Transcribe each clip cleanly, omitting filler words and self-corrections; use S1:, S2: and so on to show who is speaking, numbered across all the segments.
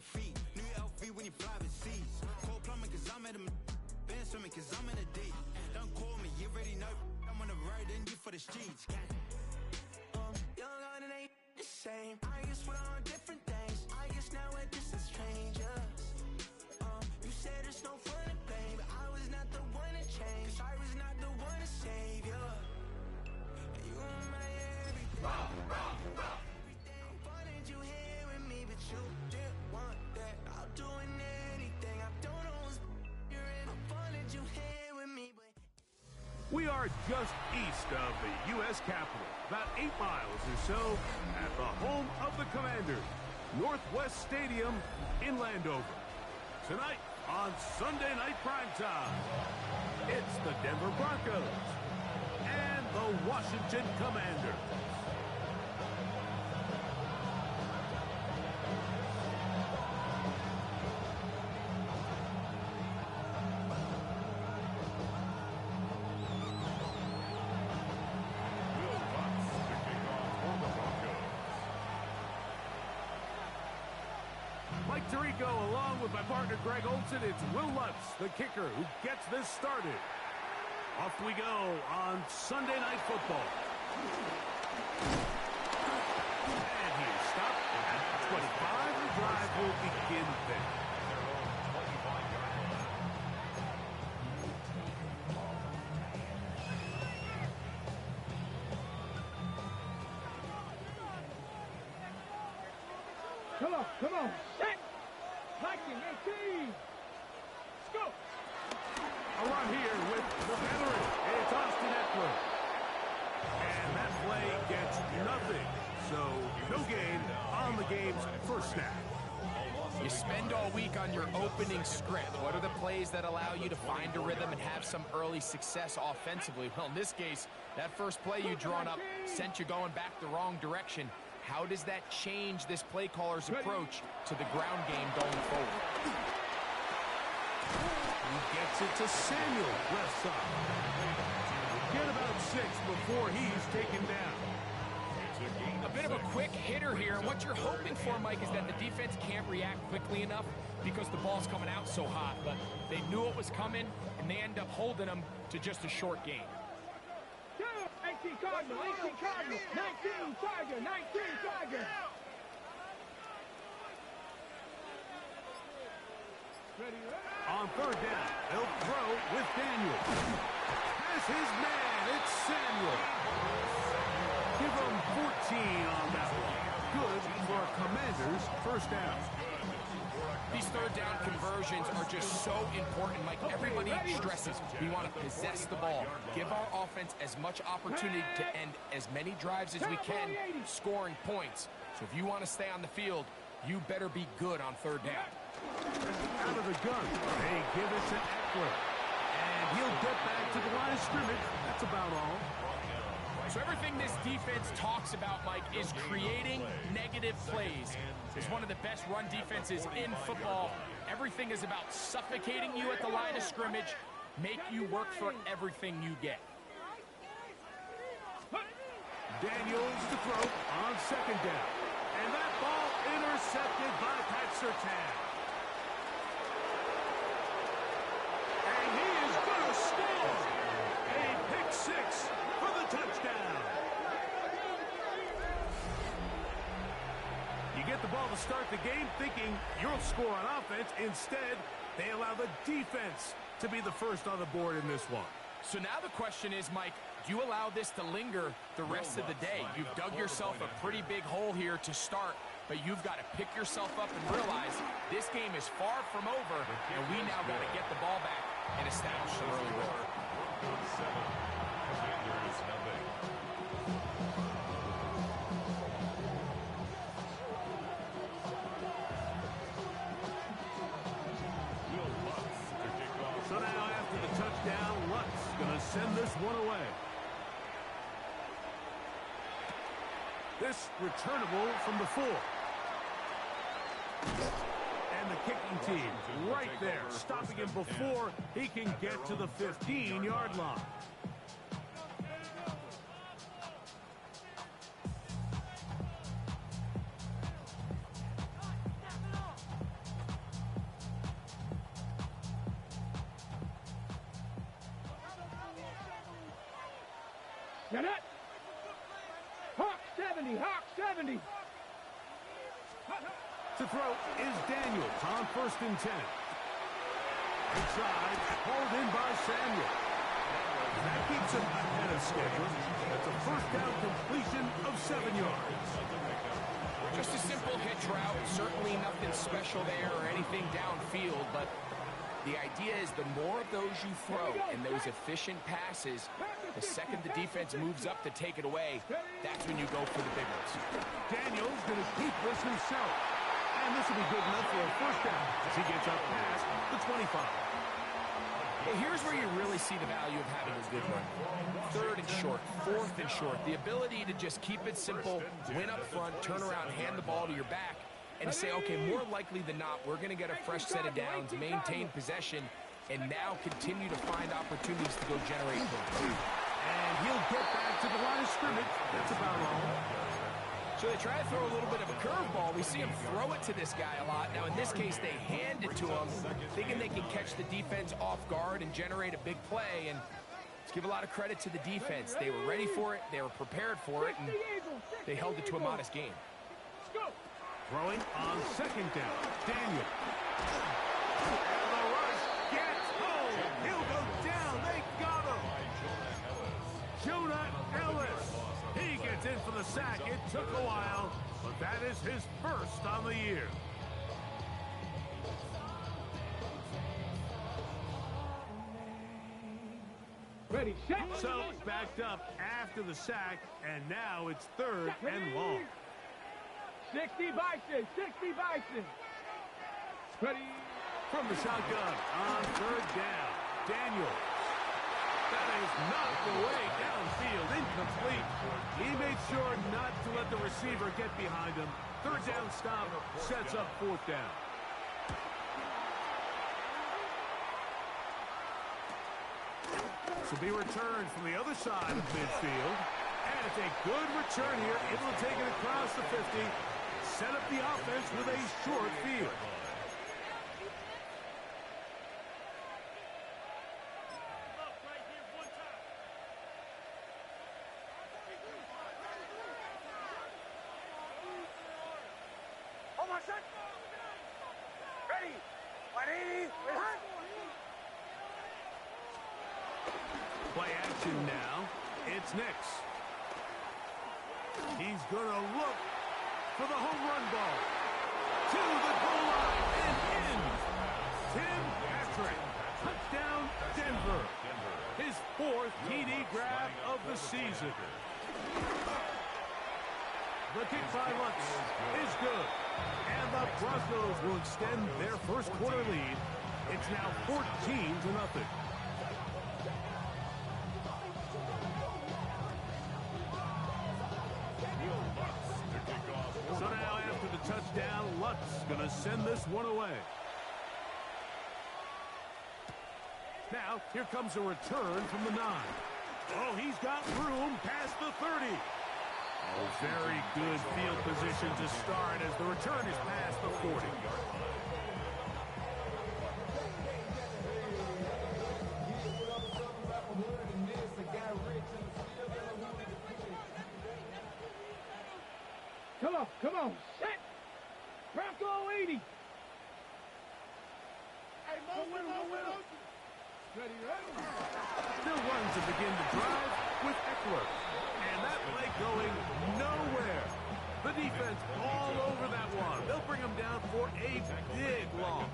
S1: your feet. New LV when you fly overseas. Cold plumbing cause I'm at a band swimming cause I'm in a deep. Don't call me, you already know. I'm on the road and you for the streets. Young and ain't the same. I guess we're on different things. I guess now we're distant strangers. You said it's no fun to blame, but I was not the one to change. I was not the one to save you. You were my everything. Everything. I wanted you here with me, but you didn't want that. I'll do anything. I don't know what's you're in. I wanted you here with me, but
S2: we are just east of the U.S. Capitol, about 8 miles or so, at the home of the Commanders, Northwest Stadium in Landover. Tonight on Sunday Night Primetime, it's the Denver Broncos and the Washington Commanders. Mike Tirico, along with my partner Greg Olson, it's Will Lutz, the kicker, who gets this started. Off we go on Sunday Night Football. And he is stopped at 25. The drive will begin there.
S3: Come on, set! Hiking, 18! Let's go!
S2: A run here with the veteran. It's Austin Eckler. And that play gets nothing. So, no gain on the game's first snap.
S4: You spend all week on your opening script. What are the plays that allow you to find a rhythm and have some early success offensively? Well, in this case, that first play you drawn up sent you going back the wrong direction. How does that change this play caller's approach to the ground game going forward?
S2: He gets it to Samuel, left side. Get about 6 before he's taken down.
S4: A bit of a quick hitter here. And what you're hoping for, Mike, is that the defense can't react quickly enough because the ball's coming out so hot. But they knew it was coming, and they end up holding them to just a short gain.
S3: 18 Cardinal, 18 Cardinal, 19 Tiger, 19 Tiger.
S2: On third down, he'll throw with Daniel. Has his man, it's Samuel. Give him 14 on that one. Good for a Commander's first down.
S4: These third down conversions are just so important, Mike. Everybody stresses we want to possess the ball, give our offense as much opportunity to end as many drives as we can, scoring points. So if you want to stay on the field, you better be good on third down.
S2: Out of the gun, they give it to Eckler. And he'll get back to the line of scrimmage. That's about all.
S4: So everything this defense talks about, Mike, is creating negative plays. It's one of the best run defenses in football. Everything is about suffocating you at the line of scrimmage, make you work for everything you get.
S2: Daniels to throw on second down. And that ball intercepted by Pat Surtain. And he is going to score. A pick 6 for the touchdown. You get the ball to start the game thinking you'll score on offense. Instead, they allow the defense to be the first on the board in this one.
S4: So now the question is, Mike, do you allow this to linger the rest of the day? You've dug yourself a pretty big hole here to start, but you've got to pick yourself up and realize this game is far from over, and we now got to get the ball back and establish some early rhythm.
S2: So now after the touchdown, Lutz going to send this one away. This returnable from the 4. And the kicking team right there, stopping him before he can get to the 15-yard line.
S3: Get it? Hawk 70, Hawk 70.
S2: To throw is Daniels on 1st and 10. Inside, hauled in by Samuel. That keeps him ahead of schedule. That's a first down completion of 7 yards.
S4: Just a simple hitch route. Certainly nothing special there or anything downfield, but the idea is the more of those you throw and those efficient passes, the second the defense moves up to take it away, that's when you go for the big ones.
S2: Daniels going to keep this himself. And this will be good enough for a first down as he gets up past the 25.
S4: Well, here's where you really see the value of having a good run. 3rd and short, 4th and short. The ability to just keep it simple, win up front, turn around, hand the ball to your back, and to say, okay, more likely than not, we're going to get a fresh set of downs, maintain possession, and now continue to find opportunities to go generate points.
S2: And he'll get back to the line of scrimmage. That's about all.
S4: So they try to throw a little bit of a curveball. We see him throw it to this guy a lot. Now, in this case, they hand it to him, thinking they can catch the defense off guard and generate a big play. And let's give a lot of credit to the defense. They were ready for it, they were prepared for it, and they held it to a modest game.
S2: Throwing on 2nd down, Daniel. And the rush gets home. He'll go down. They got him. Jonah Ellis. He gets in for the sack. It took a while, but that is his first on the year.
S3: Ready, set.
S2: So backed up after the sack, and now it's 3rd and long.
S3: 60 Bison, 60 Bison. Ready.
S2: From the shotgun on 3rd down, Daniels. That is not the way downfield, incomplete. He made sure not to let the receiver get behind him. 3rd down stop sets up 4th down. This will be returned from the other side of midfield. And it's a good return here, able to take it across the 50. Set up the offense with a short field.
S3: Ready. 180.
S2: Play action now. It's Nix. He's going to look for the home run ball. To the goal line and in. Tim Patrick. Touchdown, Denver. His 4th TD grab of the season. The kick by Lutz is good. And the Broncos will extend their first quarter lead. It's now 14-0. So now after the touchdown, Lutz going to send this one away. Now, here comes a return from the 9. Oh, he's got room past the 30. Oh, very good field position to start as the return is past the 40.
S3: Come on, set. Bronco 80. Hey, Ready, ready.
S2: Still runs to begin the drive with Eckler. And that play going nowhere. The defense all over that one. They'll bring him down for a big loss.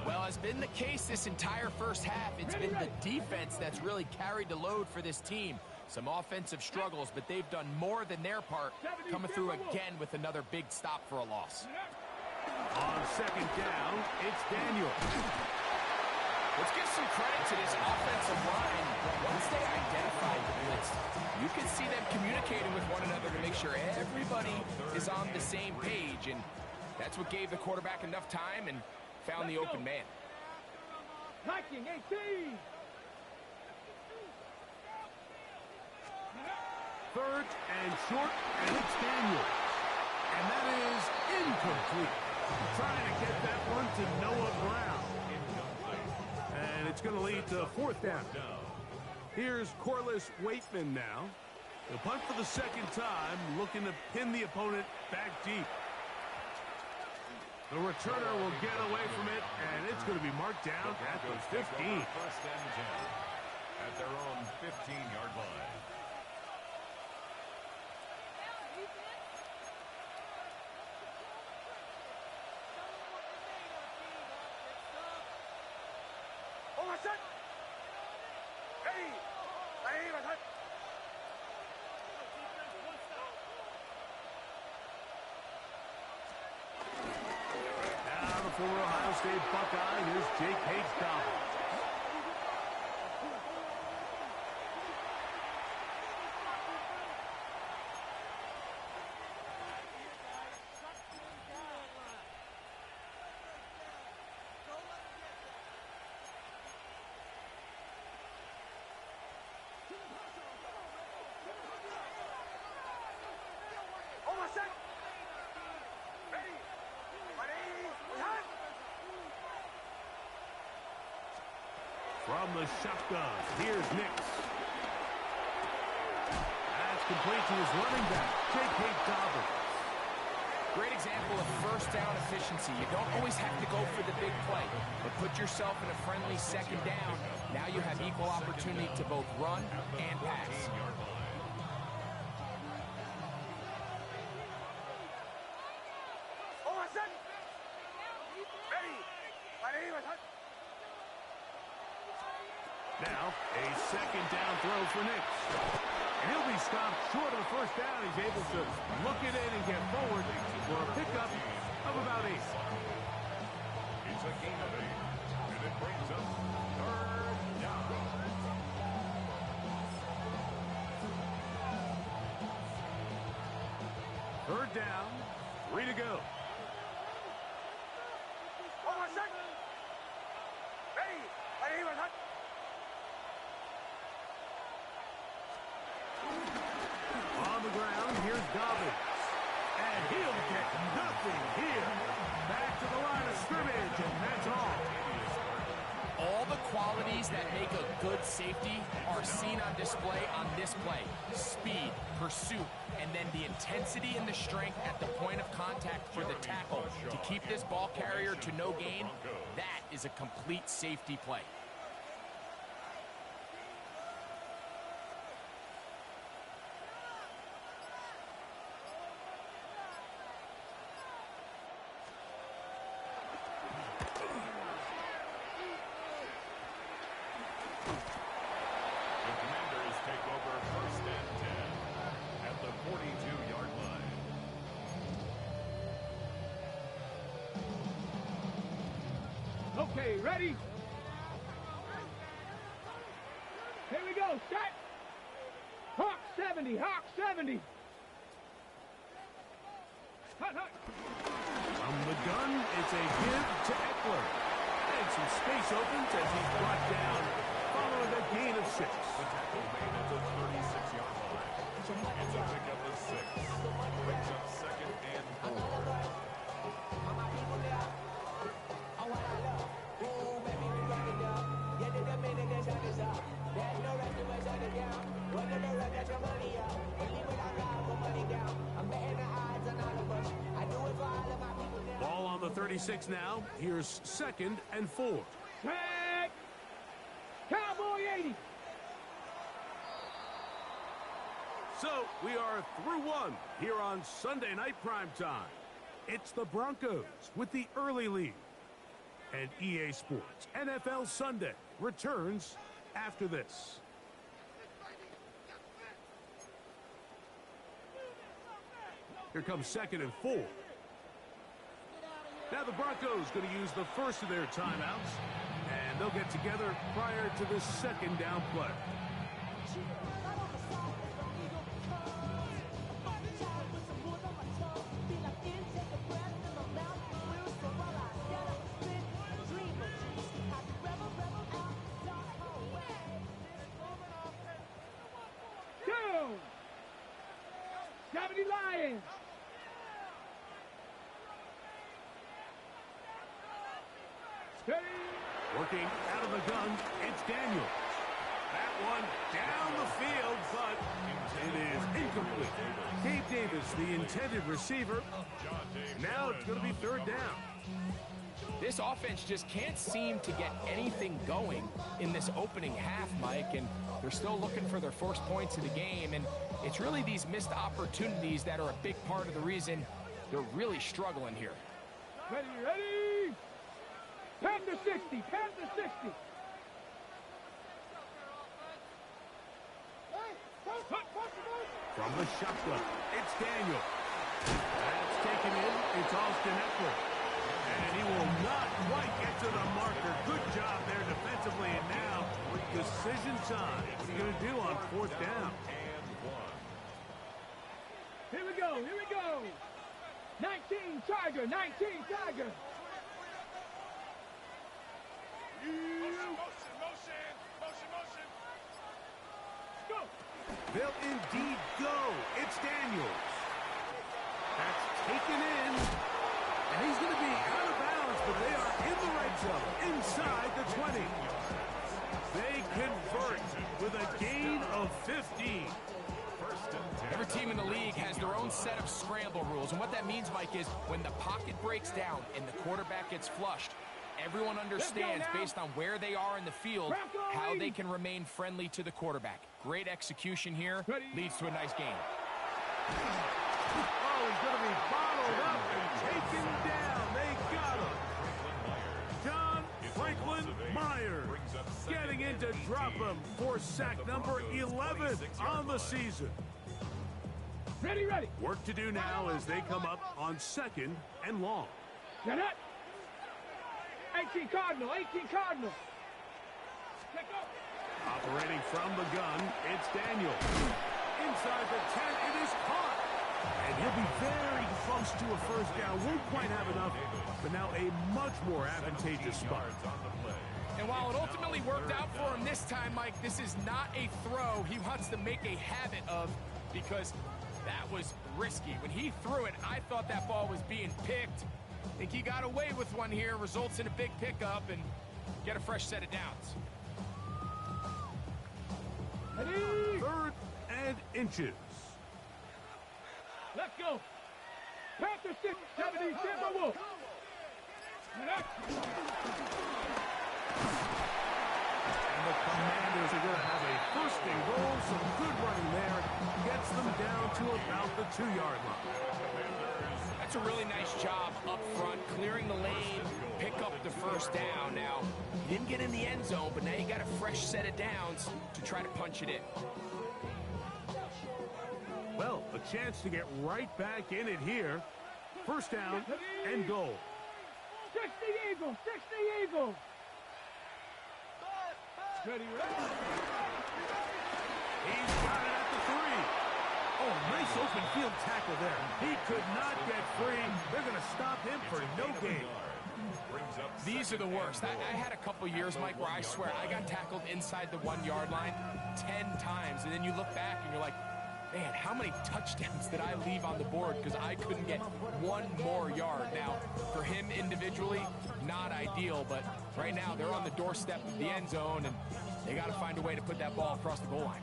S4: Well, it's been the case this entire first half. It's been the defense that's really carried the load for this team. Some offensive struggles, but they've done more than their part, coming through again with another big stop for a loss.
S2: On 2nd down, it's Daniel.
S4: Let's give some credit to this offensive line. Once they identify the blitz, you can see them communicating with one another to make sure everybody is on the same page, and that's what gave the quarterback enough time and found the open man.
S3: Viking 18.
S2: 3rd and short, and it's Daniel. And that is incomplete. Trying to get that one to Noah Brown. And it's going to lead to 4th down. Here's Corliss Waitman now. The punt for the second time, looking to pin the opponent back deep. The returner will get away from it, and it's going to be marked down at the 15.
S5: First and 10 at their own 15-yard line.
S2: For Ohio State Buckeye, here's Jake Hates-Dobbins. From the shotgun, here's Nix. That's complete to his running back, Jake Hates-Dobbins.
S4: Great example of first down efficiency. You don't always have to go for the big play, but put yourself in a friendly second down. Now you have equal opportunity to both run and pass.
S2: Now, a second down throw for Nix. And he'll be stopped short of the first down. He's able to look it in and get forward for a pickup of about 8.
S5: It's a gain of 8, and it brings up third down.
S2: Third down, 3 to go. On the ground, here's Dobbins. And he'll get nothing here. Back to the line of scrimmage, and that's all.
S4: All the qualities that make a good safety are seen on display on this play. Speed, pursuit, and then the intensity and the strength at the point of contact for the tackle to keep this ball carrier to no gain. That is a complete safety play.
S3: Okay, ready? Here we go, set! Hawk 70, Hawk 70! Hut, hut!
S2: From the gun, it's a give to Eckler. And some space opens as he's brought down following a gain of 6.
S5: The tackle made at the 36-yard line. It's a pickup of 6. Brings up second and 4.
S2: Ball on the 36 now. Here's second and 4.
S3: Tag! Cowboy 80!
S2: So we are through one here on Sunday Night Primetime. It's the Broncos with the early lead. And EA Sports NFL Sunday returns after this. Here comes second and 4. Now the Broncos going to use the first of their timeouts, and they'll get together prior to the second down play.
S3: Two! 70 Lions! Steady!
S2: Working out of the gun, it's Daniels. That one down the field, but it is incomplete. Gabe Davis, the intended receiver. Now it's going to be third down.
S4: This offense just can't seem to get anything going in this opening half, Mike, and they're still looking for their first points of the game, and it's really these missed opportunities that are a big part of the reason they're really struggling here.
S3: Ready, ready! Panther 60, Panther 60!
S2: From the shotgun, it's Daniel. That's taken in. It's Austin Eckler. And he will not quite get to the marker. Good job there defensively. And now, decision time. What are you going to do on fourth down?
S3: Here we go, here we go! 19 Tiger, 19 Tiger! Motion! Go!
S2: They'll indeed go. It's Daniels. That's taken in. And he's going to be out of bounds, but they are in the red zone, inside the 20. They convert with a gain of 15.
S4: Every team in the league has their own set of scramble rules, and what that means, Mike, is when the pocket breaks down and the quarterback gets flushed, everyone understands based on where they are in the field how they can remain friendly to the quarterback. Great execution here leads to a nice game.
S2: Oh, he's going to be bottled up and taken down. They got him. John Franklin Myers getting in to drop him for sack number 11 on the season.
S3: Ready, ready!
S2: Work to do now as they come up on second and long.
S3: Get it! 18 Cardinal, 18 Cardinal! Pick up!
S2: Operating from the gun, it's Daniel. Inside the 10, it is caught. And he'll be very close to a first down. Won't quite have enough, but now a much more advantageous spot.
S4: And while it ultimately worked out for him this time, Mike, this is not a throw he wants to make a habit of, because that was risky. When he threw it, I thought that ball was being picked. I think he got away with one here, results in a big pickup, and get a fresh set of downs.
S3: Ready?
S2: Third and inches.
S3: Let's go! Panther 6, 70, Timber Wolf!
S2: And the Commanders are going to have a first and goal. Some good running there. Gets them down to about the 2-yard line.
S4: That's a really nice job up front, clearing the lane, pick up the first down. Now, you didn't get in the end zone, but now you got a fresh set of downs to try to punch it in.
S2: Well, a chance to get right back in it here. First down and goal.
S3: 60 Eagles, 60 Eagles! Ready, ready?
S2: He's got it at the 3. Oh, nice open field tackle there. He could not get free. They're going to stop him for no gain.
S4: These are the worst. I had a couple years, Mike, where I swear I got tackled inside the 1-yard line 10 times, and then you look back and you're like, man, how many touchdowns did I leave on the board because I couldn't get one more yard? Now, for him individually, not ideal, but right now they're on the doorstep of the end zone, and they got to find a way to put that ball across the goal line.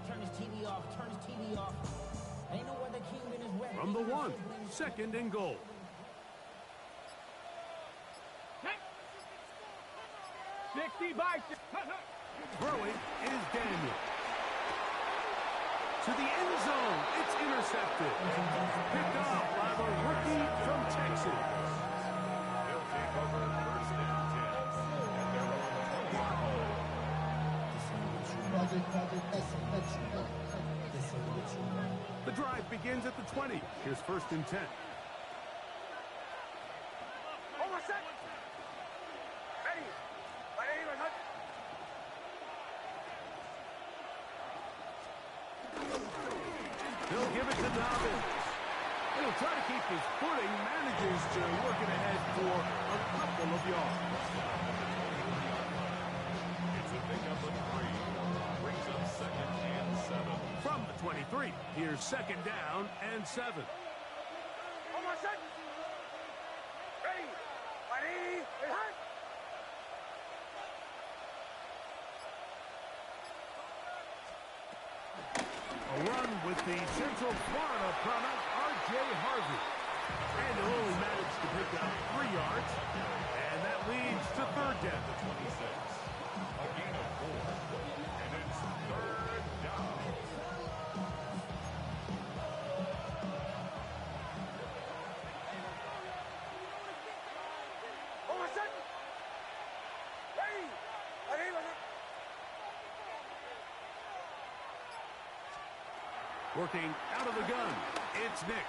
S2: From the 1, second and goal.
S3: 60 by 6.
S2: Throwing is Daniel. To the end zone, it's intercepted. Picked off by the rookie from Texas.
S5: They'll take over first and 10.
S2: The drive begins at the 20. Here's first and 10. They'll give it to Dobbins. He'll try to keep his footing, manages to work it ahead for a couple of yards.
S5: It's a pickup of 3. Brings up second and 7.
S2: From the 23, here's second down and 7. with the Central Florida product, R.J. Harvey. And he'll only manage to pick up 3 yards. And that leads to third down.
S5: 26. A gain of 4. And it's third down.
S2: Working out of the gun, it's Nix.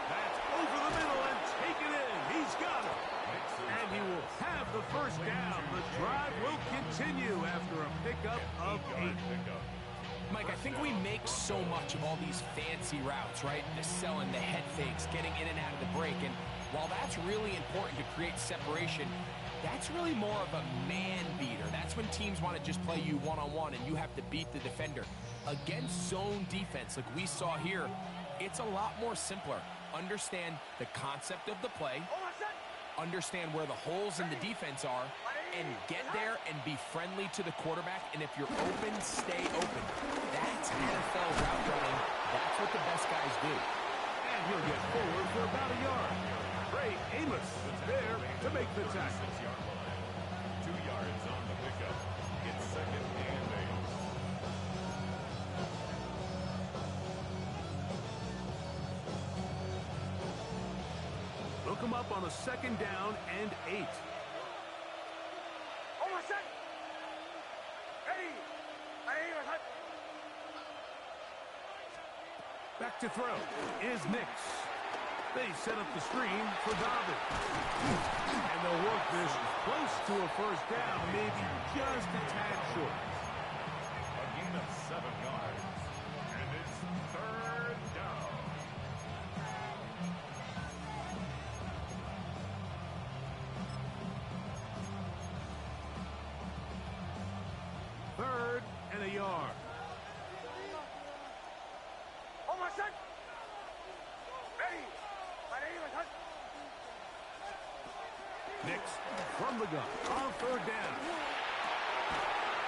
S2: That's over the middle and taken in. He's got it. And he will have the first down. The drive will continue after a pickup of 8.
S4: Mike, I think we make so much of all these fancy routes, right? The selling, the head fakes, getting in and out of the break. And while that's really important to create separation, that's really more of a man beater. That's when teams want to just play you one-on-one and you have to beat the defender. Against zone defense like we saw here, it's a lot more simpler. Understand the concept of the play, understand where the holes in the defense are, and get there and be friendly to the quarterback. And if you're open, stay open. That's NFL route running. That's what the best guys do.
S2: And he'll get forward for about a yard. Ray Amos is there to make the tackle.
S5: 2 yards on the pickup. It's second and 8.
S2: Look him up on a second down and 8. Back to throw is Nix. They set up the screen for Dobbin. And they'll work this close to a first down, maybe just a tad short.
S5: A gain of 7 yards. And it's third down.
S2: Third and a yard. Nix from the gun on third down.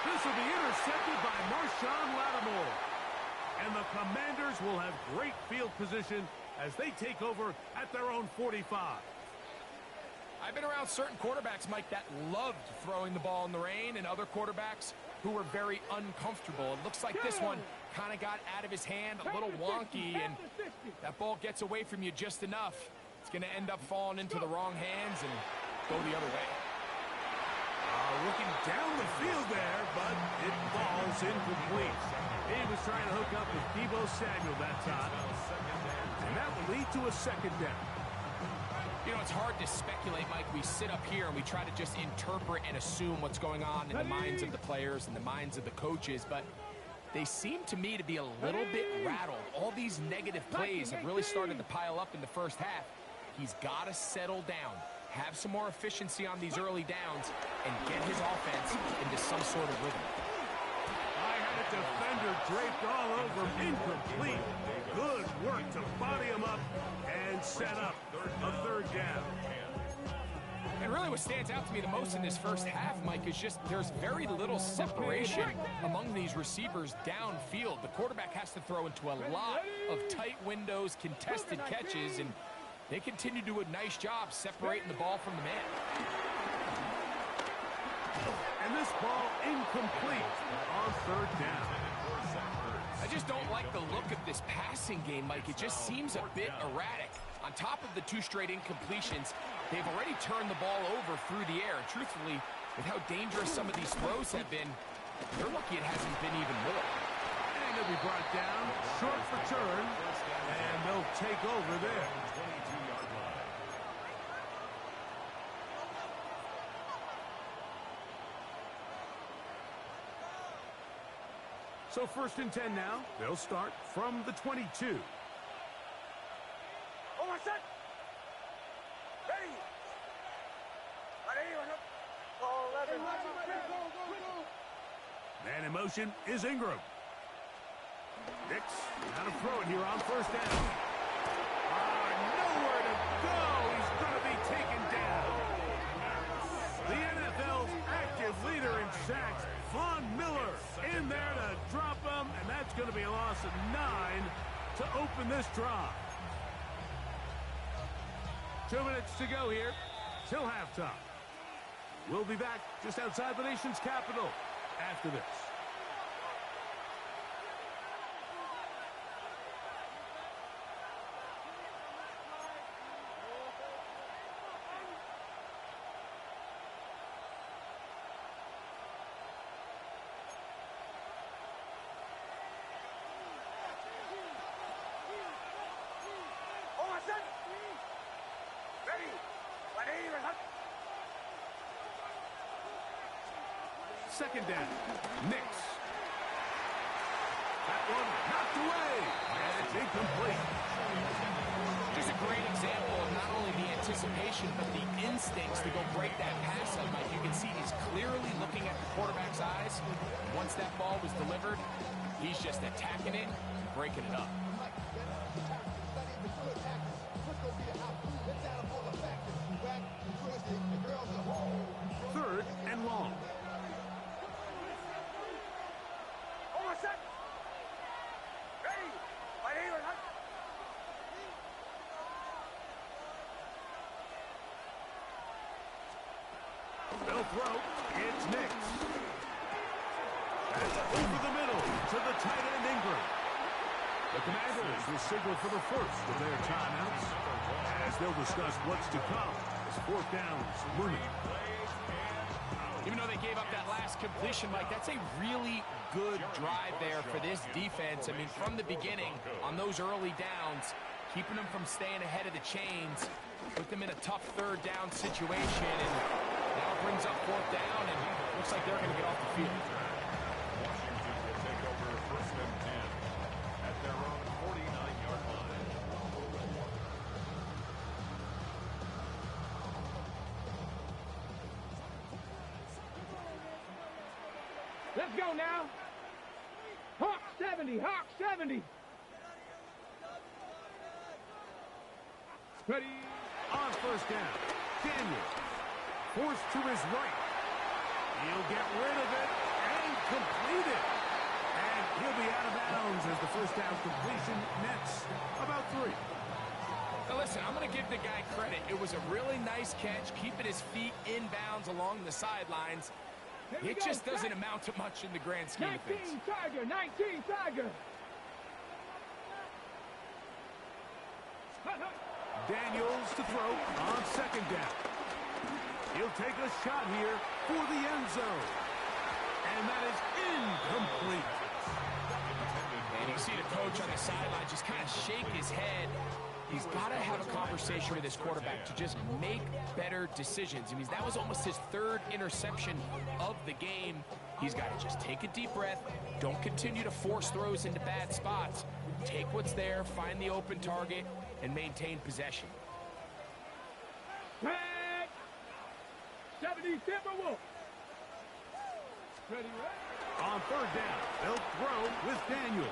S2: This will be intercepted by Marshawn Lattimore. And the Commanders will have great field position as they take over at their own 45.
S4: I've been around certain quarterbacks, Mike, that loved throwing the ball in the rain, and other quarterbacks who were very uncomfortable. It looks like this one kind of got out of his hand, a little wonky, and that ball gets away from you just enough. It's going to end up falling into the wrong hands and go the other way.
S2: Looking down the field there, but it falls incomplete. He was trying to hook up with Deebo Samuel that time. And that will lead to a second down.
S4: You know, it's hard to speculate, Mike. We sit up here and we try to just interpret and assume what's going on in the minds of the players and the minds of the coaches, but they seem to me to be a little bit rattled. All these negative plays have really started to pile up in the first half. He's got to settle down, have some more efficiency on these early downs, and get his offense into some sort of rhythm.
S2: I had a defender draped all over him. Incomplete. Good work to body him up and set up a third down.
S4: And really what stands out to me the most in this first half, Mike, is just there's very little separation among these receivers downfield. The quarterback has to throw into a lot of tight windows, contested catches, and they continue to do a nice job separating the ball from the man.
S2: And this ball incomplete on third down.
S4: I just don't like the look of this passing game, Mike. It just seems a bit erratic. On top of the 2 straight incompletions, they've already turned the ball over through the air. And truthfully, with how dangerous some of these throws have been, they're lucky it hasn't been even more.
S2: And they'll be brought down, short return, and they'll take over there.
S5: 22-yard line.
S2: So 1st and 10 now. They'll start from the 22. Man in motion is Ingram. Nix, how to throw it here on 1st down. Nowhere to go. He's going to be taken down. The NFL's active leader in sacks, Von Miller, in there to drop him, and that's going to be a loss just 9 to open this drive. 2 minutes to go here till halftime. We'll be back just outside the nation's capital after this. Second down. Knicks. That one knocked away. And it's incomplete.
S4: Just a great example of not only the anticipation, but the instincts to go break that pass up. Like you can see, he's clearly looking at the quarterback's eyes. Once that ball was delivered, he's just attacking it, breaking it up.
S2: Third and long. They'll throw. It's Knicks. That's over the middle to the tight end Ingram. The Commanders will signal for the first of their timeouts as they'll discuss what's to come as fourth downs looming.
S4: Even though they gave up that last completion, Mike, that's a really good drive there for this defense. I mean, from the beginning, on those early downs, keeping them from staying ahead of the chains, put them in a tough third down situation, and now it brings up fourth down, and looks like they're going to get off the field.
S5: Washington will take over first and 10 at their own 49-yard line.
S3: Let's go now. Hawk 70, Hawk 70. Ready.
S2: On first down, Daniel forced to his right. He'll get rid of it and complete it. And he'll be out of bounds as the first down completion nets about 3.
S4: Now listen, I'm going to give the guy credit. It was a really nice catch, keeping his feet in bounds along the sidelines. It just doesn't amount to much in the grand scheme of things.
S3: 19 Tiger, 19 Tiger.
S2: Daniels to throw on second down. He'll take a shot here for the end zone. And that is incomplete.
S4: And you see the coach on the sideline just kind of shake his head. He's got to have a conversation with his quarterback to just make better decisions. I mean, that was almost his third interception of the game. He's got to just take a deep breath. Don't continue to force throws into bad spots. Take what's there, find the open target, and maintain possession.
S3: Red 70 Timberwolves. Ready, red.
S2: On third down, they'll throw with Daniels.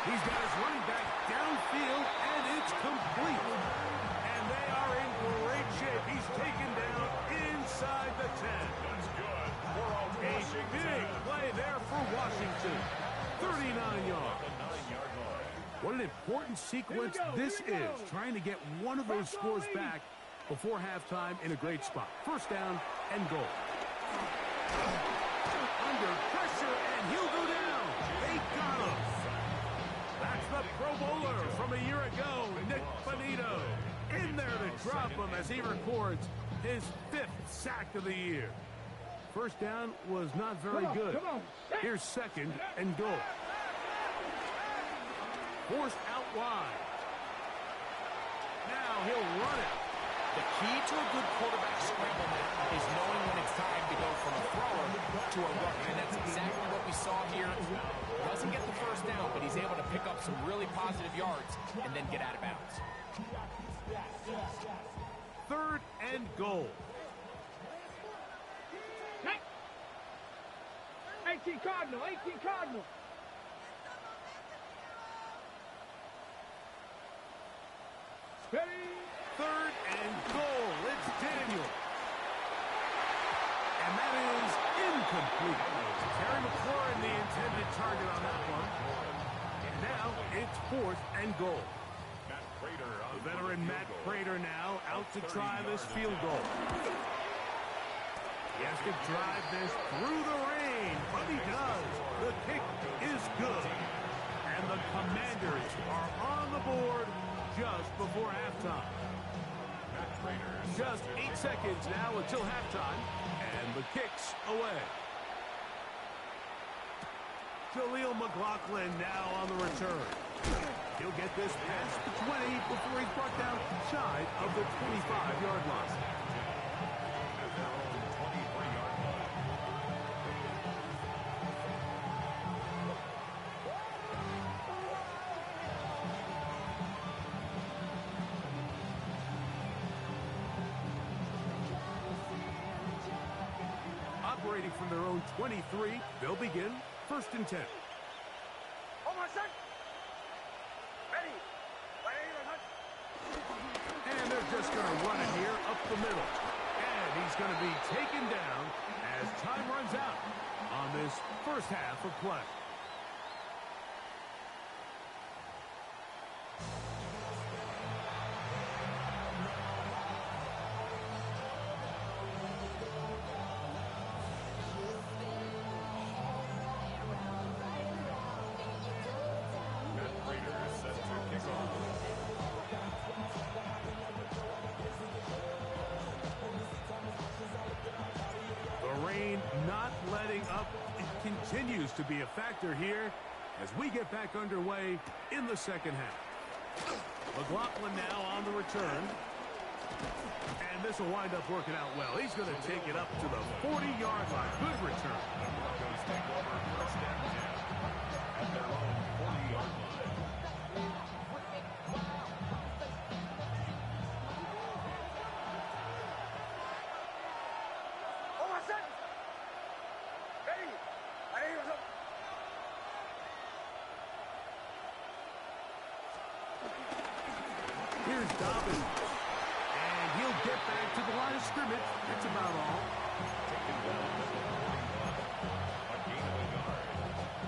S2: He's got his running back downfield, and it's complete. And they are in great shape. He's taken down inside the 10.
S5: That's good. Poor old
S2: A
S5: Washington.
S2: big play there for Washington. 39 yards.
S5: The 9-yard line.
S2: What an important sequence this is, trying to get one of those scores back before halftime in a great spot. First down and goal. Under pressure, and he'll go down. They got him. That's the Pro Bowler from a year ago, Nick Bonito. In there to drop him as he records his 5th sack of the year. First down was not very good. Here's second and goal. Forced out wide. Now he'll run it.
S4: The key to a good quarterback scramble is knowing when it's time to go from a thrower to a runner. And that's exactly what we saw here. Doesn't get the first down, but he's able to pick up some really positive yards and then get out of bounds.
S2: Third and goal.
S3: 18 Cardinal, 18 Cardinal. Ready.
S2: Third and goal. It's Daniel. And that is incomplete. Terry McLaurin, the intended target on that one. And now it's 4th and goal. The veteran Matt Prater now out to try this field goal. He has to drive this through the rain, but he does. The kick is good. And the Commanders are on the board just before halftime. Just 8 seconds now until halftime, and the kick's away. Jaleel McLaughlin now on the return. He'll get this past the 20 before he's brought down shy of the 25-yard line. Operating from their own 23, they'll begin 1st and 10. And they're just going to run it here up the middle. And he's going to be taken down as time runs out on this first half of play. Not letting up. It continues to be a factor here as we get back underway in the second half. McLaughlin now on the return. And this will wind up working out well. He's going to take it up to the 40-yard line. Good return.
S5: The Broncos take over 1st and 10 at their own 40-yard line.
S2: Here's Dobbins. And he'll get back to the line of scrimmage. That's about all.
S5: Taken down at the 41. A gain of a yard.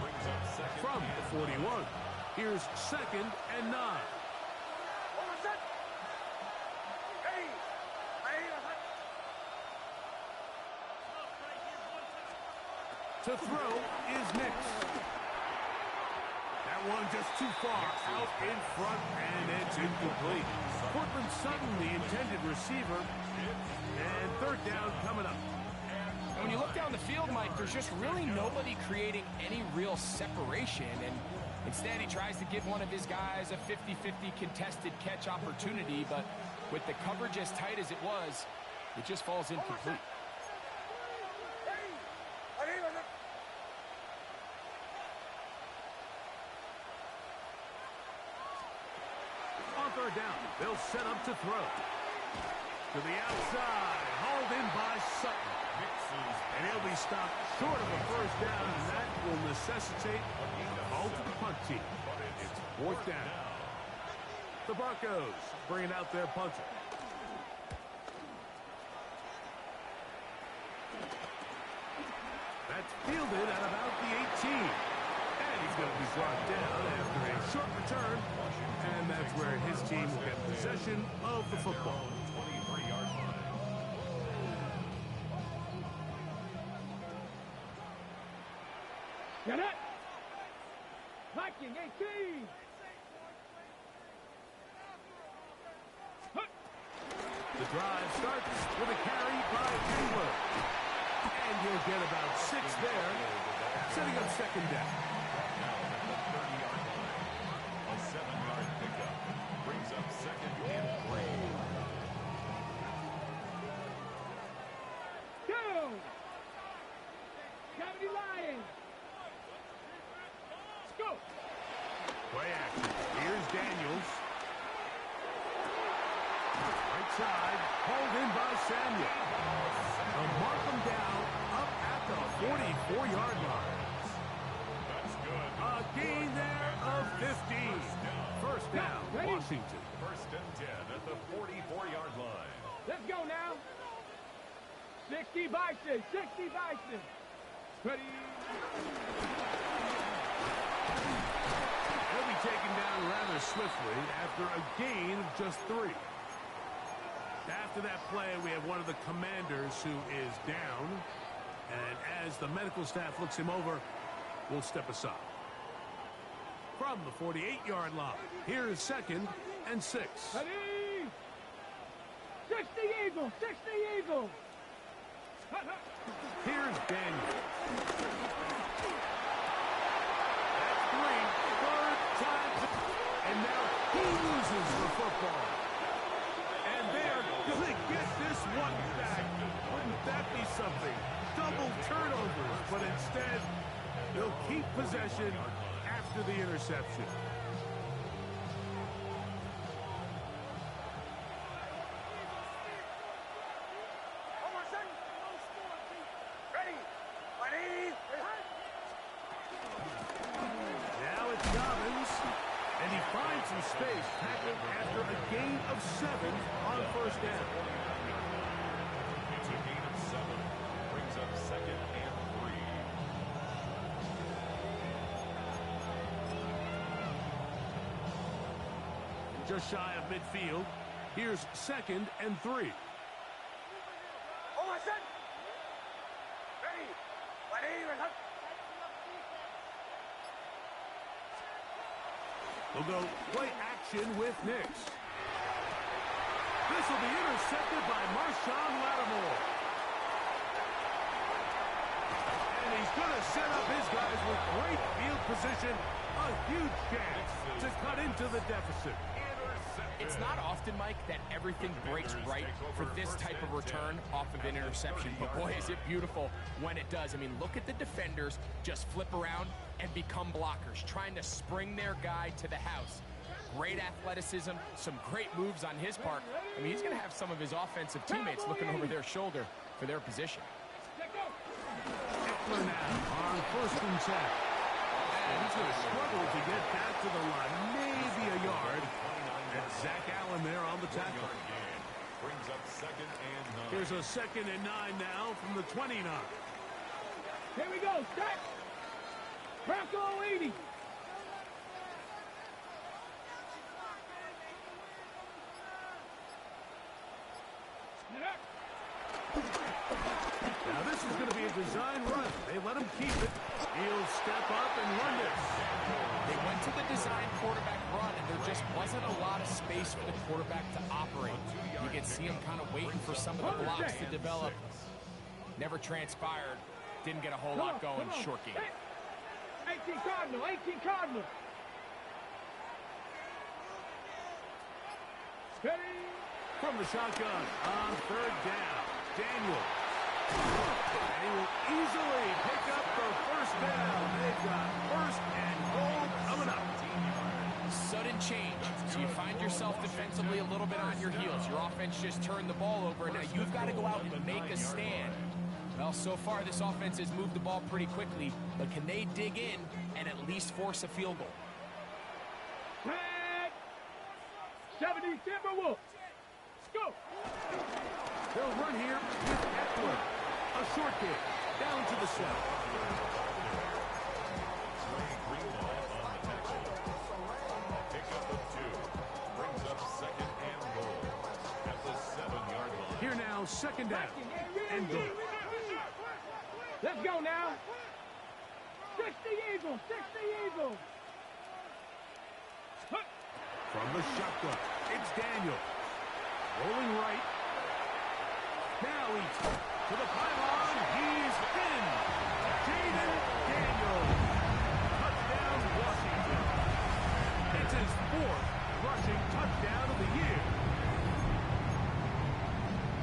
S5: Brings up 2nd
S2: From
S5: and
S2: the 41. Here's 2nd and 9. To throw is Nix. That one just too far out in front, and it's incomplete. Cortland Sutton, the intended receiver, and 3rd down coming up.
S4: When you look down the field, Mike, there's just really nobody creating any real separation, and instead he tries to give one of his guys a 50-50 contested catch opportunity, but with the coverage as tight as it was, it just falls incomplete.
S2: On 3rd down, they'll set up to throw. To the outside, hauled in by Sutton. And he'll be stopped short of a 1st down, and that will necessitate a call to the punt team. It's 4th down. The Broncos bringing out their punter. That's fielded at about the 18. And he's going to be brought down after a short return. And that's where his team will get possession of the football.
S5: 23-yard line.
S3: Get it! Viking 18!
S2: The drive starts with a carry by Engler. And he'll get about 6 there, setting up 2nd down.
S5: Now at the 30-yard line. A 7-yard pickup. Brings up 2nd and 3.
S3: Go! 70 Lions! Let's go!
S2: Play action. Here's Daniels. Right side, hauled in by Samuel. They'll mark him down up at the 44-yard line.
S5: That's good.
S2: A gain there of 15. 1st down, Washington.
S5: 1st and 10 at the 44-yard line.
S3: Let's go now! 60 Bison! 60 Bison! Ready.
S2: He'll be taken down rather swiftly after a gain of just 3. After that play, we have one of the commanders who is down. And as the medical staff looks him over, we'll step aside. From the 48-yard line, here is 2nd and 6.
S3: Ready. 60 Eagles, 60 Eagles.
S2: Here's Daniel. That's 3. Third time. And now he loses the football. And they are going to get this one back. Wouldn't that be something? Double turnovers, but instead, they'll keep possession after the interception. Now it's Dobbins, and he finds some space, tackled after a gain of 7 on first down.
S5: It's a gain of 7. Brings up 2nd and 3.
S2: Just shy of midfield. Here's 2nd and 3. We'll go play action with Nix. This will be intercepted by Marshawn Lattimore. And he's going to set up his guys with great field position. A huge chance to cut into the deficit.
S4: It's not often, Mike, that everything breaks right for this type of return off of an interception. But, boy, is it beautiful when it does. I mean, look at the defenders just flip around and become blockers, trying to spring their guy to the house. Great athleticism, some great moves on his part. I mean, he's going to have some of his offensive teammates looking over their shoulder for their position.
S2: Eckler now on 1st and 10. And he's going to struggle to get back to the line, maybe a yard. And Zach Allen there on the tackle.
S5: Brings up 2nd and 9.
S2: Here's a 2nd and 9 now from the 29.
S3: Here we go. Set. Bronco 80.
S2: Now this is going to be a design run. They let him keep it. He'll step up and run this.
S4: They went to the design quarterback run, and there just wasn't a lot of space for the quarterback to operate. You can see him kind of waiting for some of the blocks to develop. Never transpired. Didn't get a whole lot going. Short game.
S3: 18 Cardinal, 18 Cardinal. Ready.
S2: From the shotgun on 3rd down, Daniel. And he will easily pick up the first down. They've got 1st and goal coming up.
S4: Sudden change. So you find yourself defensively a little bit on your heels. Your offense just turned the ball over. Now you've got to go out and make a stand. Well, so far this offense has moved the ball pretty quickly, but can they dig in and at least force a field goal?
S3: Red. 70 Timberwolves. Go.
S2: They'll run here with Eckler. A short kick down to the center.
S5: Pickup of 2. Brings up 2nd and goal. At the 7-yard line.
S2: Here now, 2nd down and goal.
S3: Let's go now. 60 Eagles, 60 Eagles.
S2: From the shotgun, it's Daniel. Rolling right. Now he's to the pylon. He's in. Jaden Daniel. Touchdown, Washington. It's his 4th rushing touchdown of the year.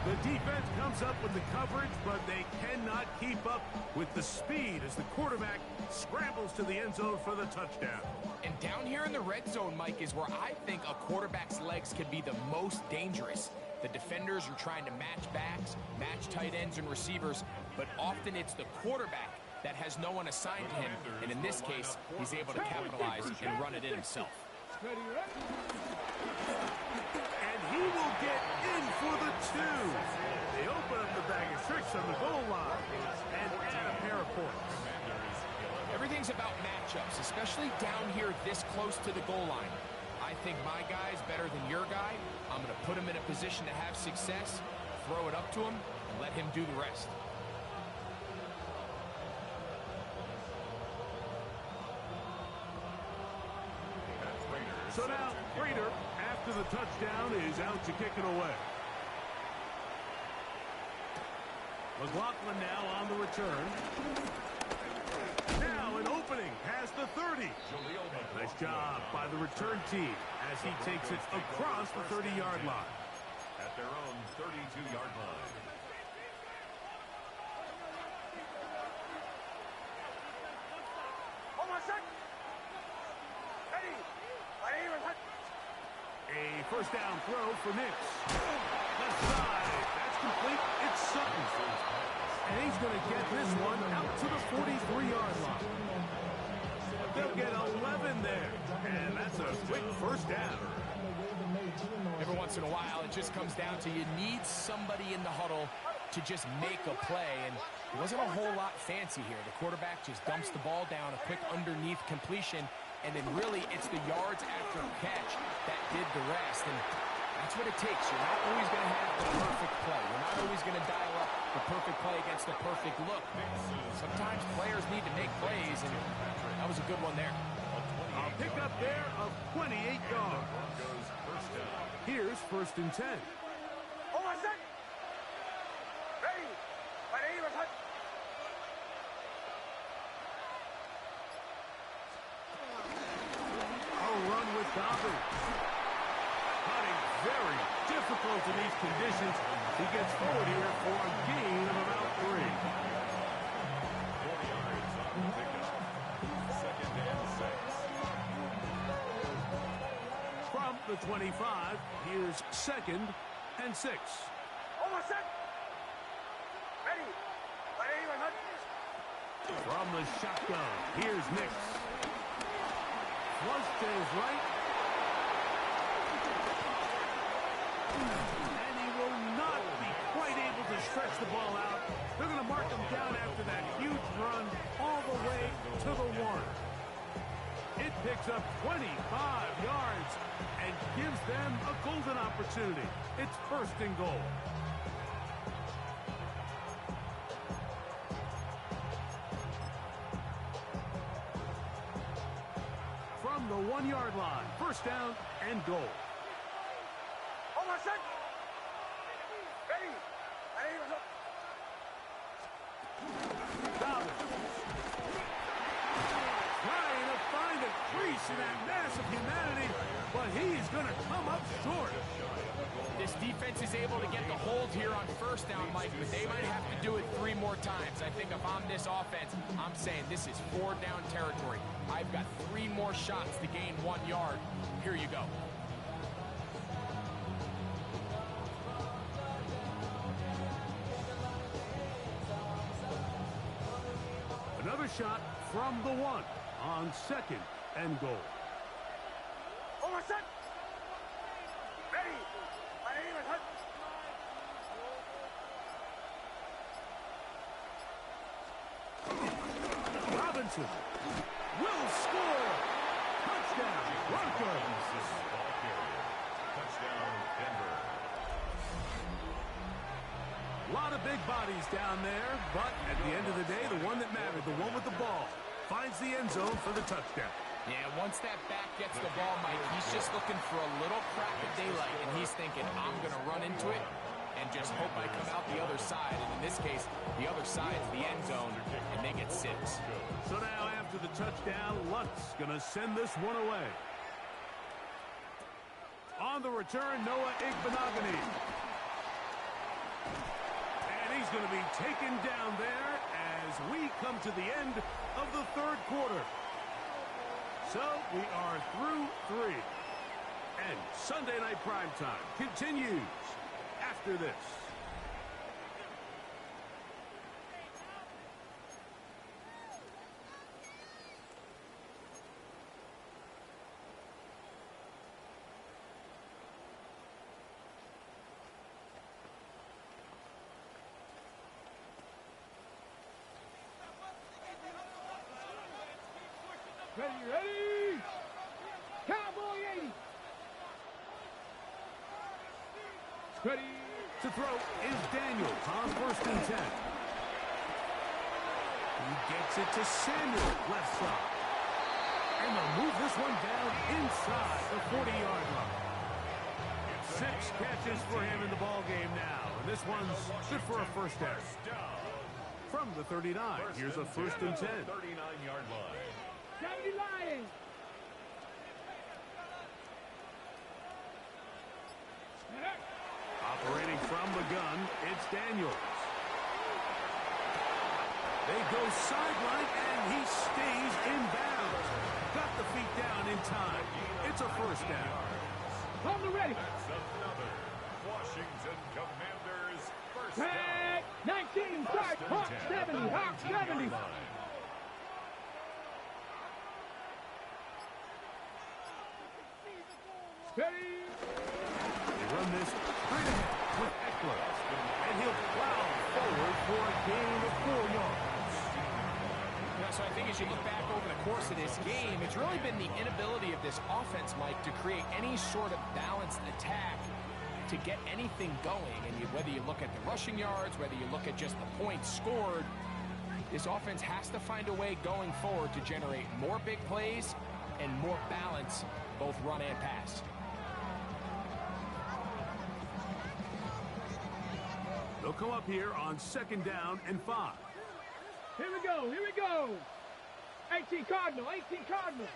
S2: The defense comes up with the coverage, but they cannot keep up with the speed as the quarterback scrambles to the end zone for the touchdown.
S4: And down here in the red zone, Mike, is where I think a quarterback's legs can be the most dangerous. The defenders are trying to match backs, match tight ends and receivers, but often it's the quarterback that has no one assigned to him, and in this case, he's able to capitalize and run it in himself.
S2: And he will get in for the 2. They open up the bag of tricks on the goal line and add a pair of points.
S4: especially down here this close to the goal line. I think my guy's better than your guy. I'm going to put him in a position to have success, throw it up to him, and let him do the rest.
S2: So now, Prater, after the touchdown, is out to kick it away. McLaughlin now on the return. Now an opening past the 30. Nice job by the return team as he takes it across the 30-yard line.
S5: At their own 32-yard line.
S2: A first down throw for Nix. Left side. That's complete. It's Sutton. And he's going to get this one out to the 43-yard line. They'll get 11 there. And that's a quick first down.
S4: Every once in a while, it just comes down to you need somebody in the huddle to just make a play. And it wasn't a whole lot fancy here. The quarterback just dumps the ball down, a quick underneath completion. And then really, it's the yards after catch that did the rest. And that's what it takes. You're not always going to have the perfect play. You're not always going to dial up the perfect play against the perfect look. Sometimes players need to make plays, and that was a good one there.
S2: A pickup there of 28 yards. Here's 1st and 10. Run with Dobbins. Cutting very difficult in these conditions. He gets forward here for a gain of about 3.
S5: 4 yards on the pickup. 2nd and 6.
S2: From the 25, here's 2nd and 6. From the shotgun, here's Nix. Flush to his right. And he will not be quite able to stretch the ball out. They're going to mark him down after that huge run all the way to the 1. It picks up 25 yards and gives them a golden opportunity. It's 1st and goal. From the 1-yard line, 1st down and goal. Dobbins. Trying to find a crease in that mass of humanity, but he's going to come up short.
S4: This defense is able to get the hold here on 1st down, Mike, but they might have to do it 3 more times. I think if I'm this offense, I'm saying this is 4-down territory. I've got 3 more shots to gain 1 yard. Here you go.
S2: Another shot from the 1 on 2nd and goal. Robinson will score. Touchdown, Broncos.
S5: Ball carrier. Touchdown, Denver.
S2: A lot of big bodies down there, but at the end of the day, the one that mattered, the one with the ball, finds the end zone for the touchdown.
S4: Yeah, once that back gets the ball, Mike, he's just looking for a little crack of daylight, and he's thinking, I'm going to run into it and just hope I come out the other side. And in this case, the other side's the end zone, and they get 6.
S2: So now after the touchdown, Lunt's going to send this one away. On the return, Noah Igbenogany. And he's going to be taken down there as we come to the end of the 3rd quarter. So we are through 3. And Sunday Night Primetime continues after this.
S3: Ready? Cowboy 80. Ready.
S2: To throw is Daniels on 1st and 10. He gets it to Samuel, left side. And they'll move this one down inside the 40-yard line. 6 catches for him in the ball game now. And this one's good for a first down. From the 39, here's a 1st and 10.
S5: 39-yard line.
S3: 70 Lions.
S2: Operating from the gun, it's Daniels. They go sideline, and he stays in bounds. Got the feet down in time. It's a first down.
S3: On the ready.
S5: That's another Washington Commanders first
S3: Tag.
S5: down.
S3: 19. Start. Hawk 70. Hawk 70. Ready.
S2: They run this straight ahead with Eckler. And he'll plow forward for a gain of 4 yards.
S4: So I think as you look back over the course of this game, it's really been the inability of this offense, Mike, to create any sort of balanced attack to get anything going. And whether you look at the rushing yards, whether you look at just the points scored, this offense has to find a way going forward to generate more big plays and more balance, both run and pass.
S2: They'll come up here on 2nd down and 5.
S3: Here we go. Here we go. 18 Cardinal. 18 Cardinal.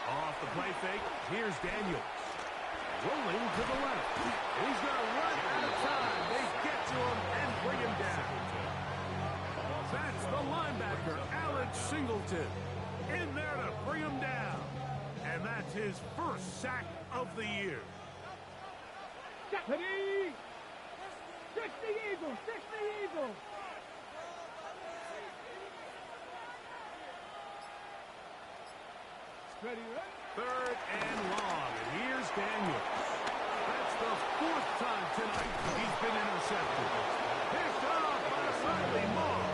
S2: Off the play fake, here's Daniels. Rolling to the left. He's going to run out of time. They get to him and bring him down. That's the linebacker, Alex Singleton, in there to bring him down. And that's his first sack of the year.
S3: Ready. 60 Eagles. 60 Eagles. Ready, ready.
S2: 3rd and long, and here's Daniels. That's the 4th time tonight he's been intercepted. Picked up by Riley Moss.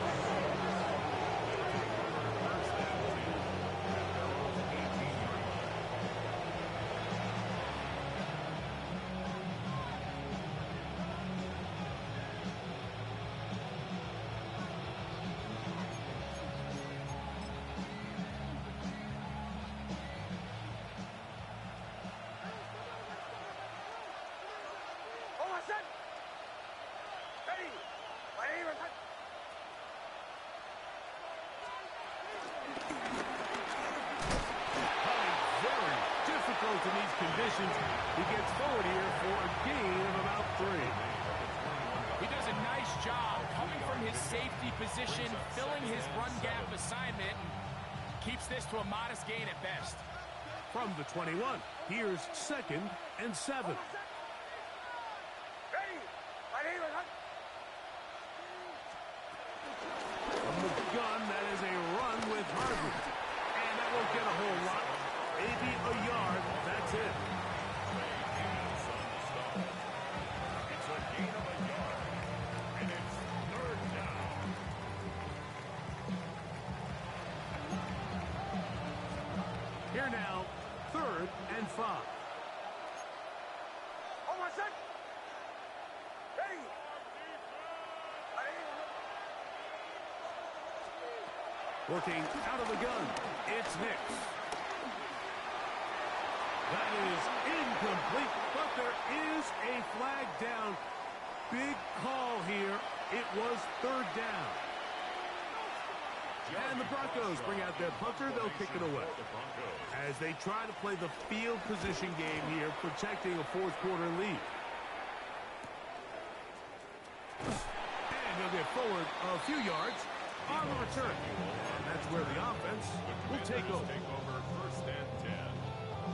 S2: In these conditions, he gets forward here for a gain of about 3.
S4: He does a nice job coming from his safety position, filling his run gap assignment, and keeps this to a modest gain at best.
S2: From the 21, here's 2nd and 7. From the gun, that is a run with Harvard. And that won't get a whole lot. Maybe a yard. That's it.
S5: It's a gain of a yard, and it's 3rd down.
S2: Here now, 3rd and 5. Working out of the gun, it's Hicks. That is incomplete, but there is a flag down. Big call here. It was 3rd down. And the Broncos bring out their punter. They'll kick it away. As they try to play the field position game here, protecting a 4th quarter lead. And he'll get forward a few yards on the return. And that's where the offense will take over.
S5: 1st and 10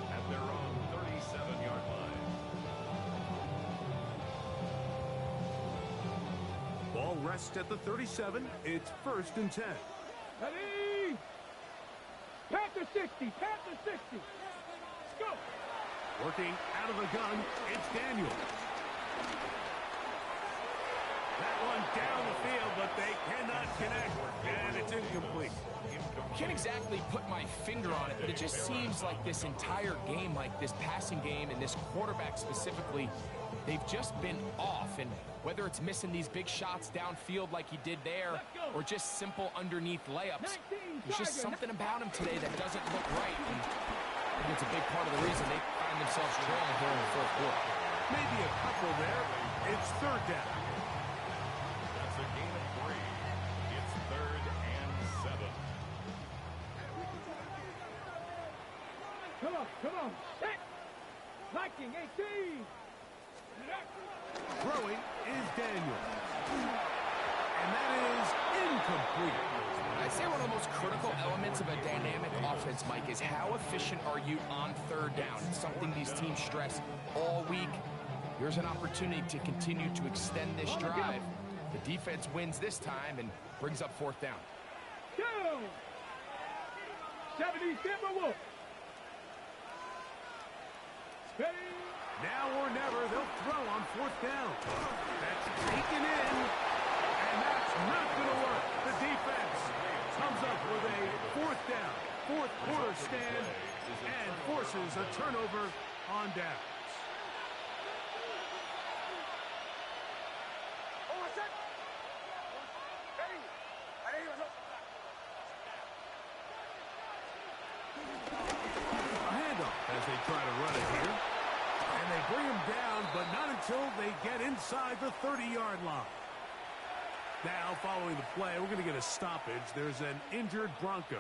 S5: at their own 37-yard line.
S2: Ball rests at the 37. It's 1st and 10.
S3: Ready. Panther 60. Panther 60. Let's go.
S2: Working out of the gun, it's Daniels. That one down the field, but they cannot connect, and it's incomplete.
S4: Can't exactly put my finger on it, but it just seems like this entire game, like this passing game and this quarterback specifically, they've just been off. And whether it's missing these big shots downfield like he did there or just simple underneath layups, there's just something about him today that doesn't look right. And I think it's a big part of the reason they find themselves trailing here in the fourth quarter.
S2: Maybe a couple there. It's third down.
S5: That's a gain of 3. It's 3rd and 7.
S3: Come on, set! Viking 18!
S2: Throwing is Daniel. And that is incomplete.
S4: I'd say one of the most critical elements of a dynamic offense, Mike, is how efficient are you on third down? It's something these teams stress all week. Here's an opportunity to continue to extend this drive. The defense wins this time and brings up fourth down.
S3: 70 Timberwolves. Ready?
S2: Now or never, they'll throw on fourth down. That's taken in, and that's not going to work. The defense comes up with a fourth down, fourth quarter stand, and forces a turnover on downs. A handoff as they try to run it here. And they bring him down, but not until they get inside the 30-yard line. Now, following the play, we're going to get a stoppage. There's an injured Bronco.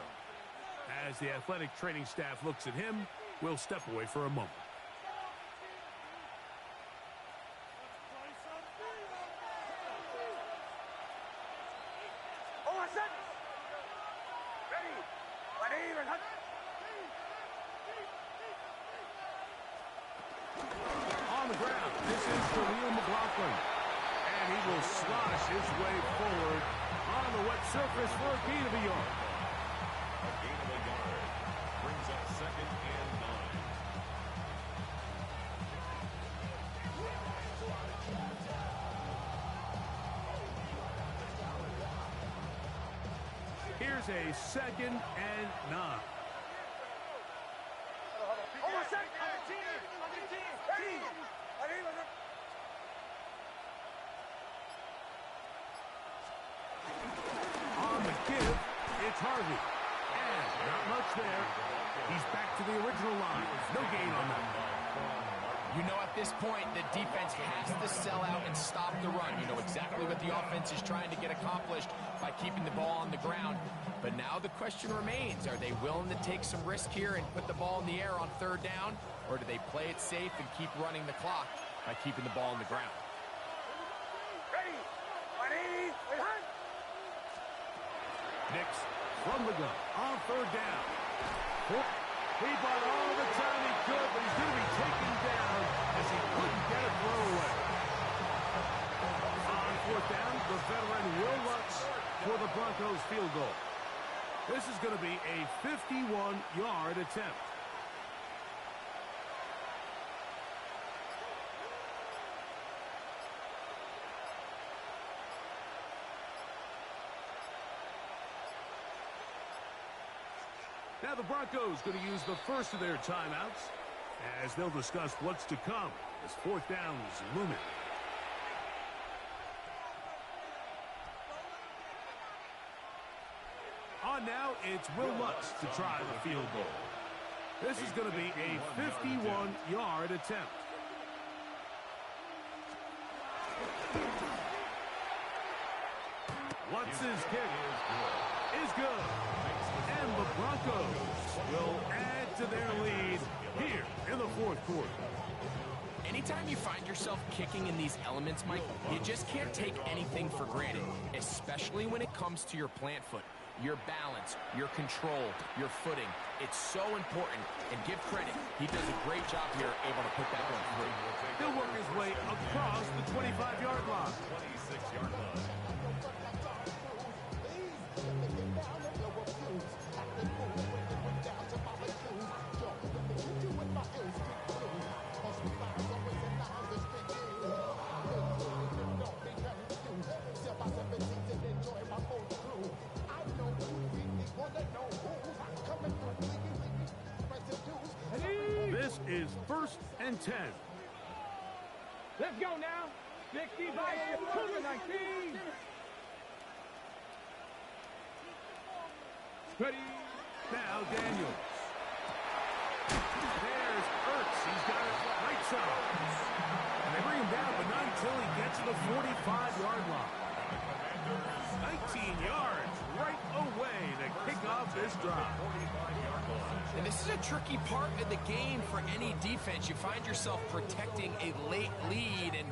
S2: As the athletic training staff looks at him, we'll step away for a moment. On the ground, this is for Neil McLaughlin. And he will slosh his way forward on the wet surface for a gain of a yard.
S5: A gain of a yard brings up 2nd and 9.
S2: Here's a 2nd and 9. On the give, it's Harvey. And not much there. He's back to the original line. No gain on that.
S4: You know, at this point, the defense has to sell out and stop the run. You know exactly what the offense is trying to get accomplished by keeping the ball on the ground. But now the question remains, are they willing to take some risk here and put the ball in the air on third down? Or do they play it safe and keep running the clock by keeping the ball on the ground?
S2: Nix from the gun on third down. He bought all the time he could, but he's going to be taken down as he couldn't get a throw away. On fourth down, the veteran Will Lutz for the Broncos field goal. This is going to be a 51-yard attempt. Now the Broncos going to use the first of their timeouts as they'll discuss what's to come as fourth down is looming. On now, it's Will Lutz to try the field goal. This is going to be a 51-yard attempt. Lutz's kick is good. And the Broncos will add to their lead here in the fourth quarter.
S4: Anytime you find yourself kicking in these elements, Mike, you just can't take anything for granted, especially when it comes to your plant foot. Your balance, your control, your footing. It's so important, and give credit. He does a great job here able to put that one through.
S2: He'll work his way across the 25-yard line.
S5: 26-yard line.
S2: is 1st and 10.
S3: Let's go now. 65 to the 19. Ready.
S2: Now Daniels. There's Ertz. He's got it right side. And they bring him down, but not until he gets to the 45-yard line. 19 yards right away to kick off this drive.
S4: And this is a tricky part of the game for any defense. You find yourself protecting a late lead, and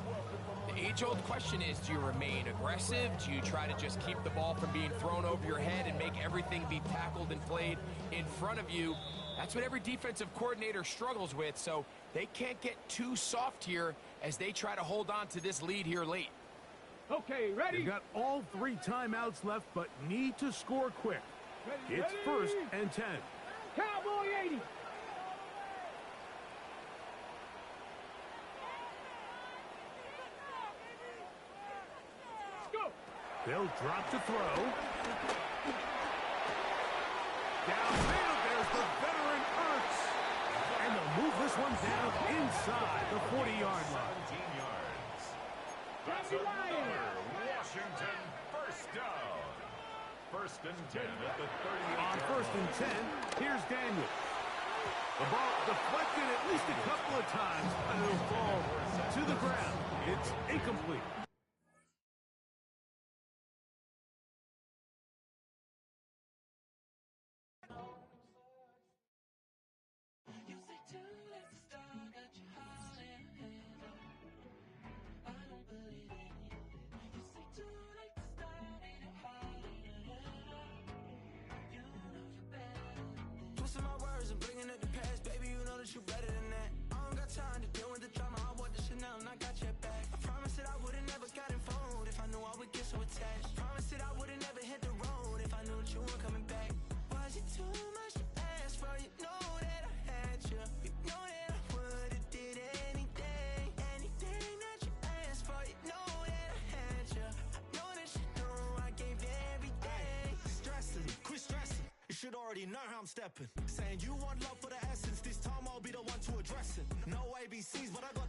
S4: the age-old question is, do you remain aggressive? Do you try to just keep the ball from being thrown over your head and make everything be tackled and played in front of you? That's what every defensive coordinator struggles with, so they can't get too soft here as they try to hold on to this lead here late.
S3: Okay, ready?
S2: They've got all 3 timeouts left, but need to score quick.
S3: Ready,
S2: It's
S3: ready.
S2: 1st and 10.
S3: Cowboy 80. Let's go.
S2: They'll drop to throw. Downfield, there's the veteran Ertz. And they'll move this one down inside the 40-yard line.
S5: 17 yards. That's another Washington first down. 1st and 10 at the 38.
S2: On 1st and 10, here's Daniel. The ball deflected at least a couple of times, but it'll fall to the ground. It's incomplete.
S1: Twisting my words and bringing up the past, baby, you know that you better than that. I don't got time to deal with the drama. I want the Chanel and I got your back. I promised that I would've never got involved if I knew I would get so attached. I promised that I would've never hit the road if I knew that you weren't coming back. Was it too much to ask for? You know that I had you. You know that I would've did anything, anything that you asked for. You know that I had you. I know that you know I gave everything.
S6: Stressing, quit stressing. You should already know how I'm stepping. Saying you want love for the essence. This time I'll be the one to address it. No ABCs, but I got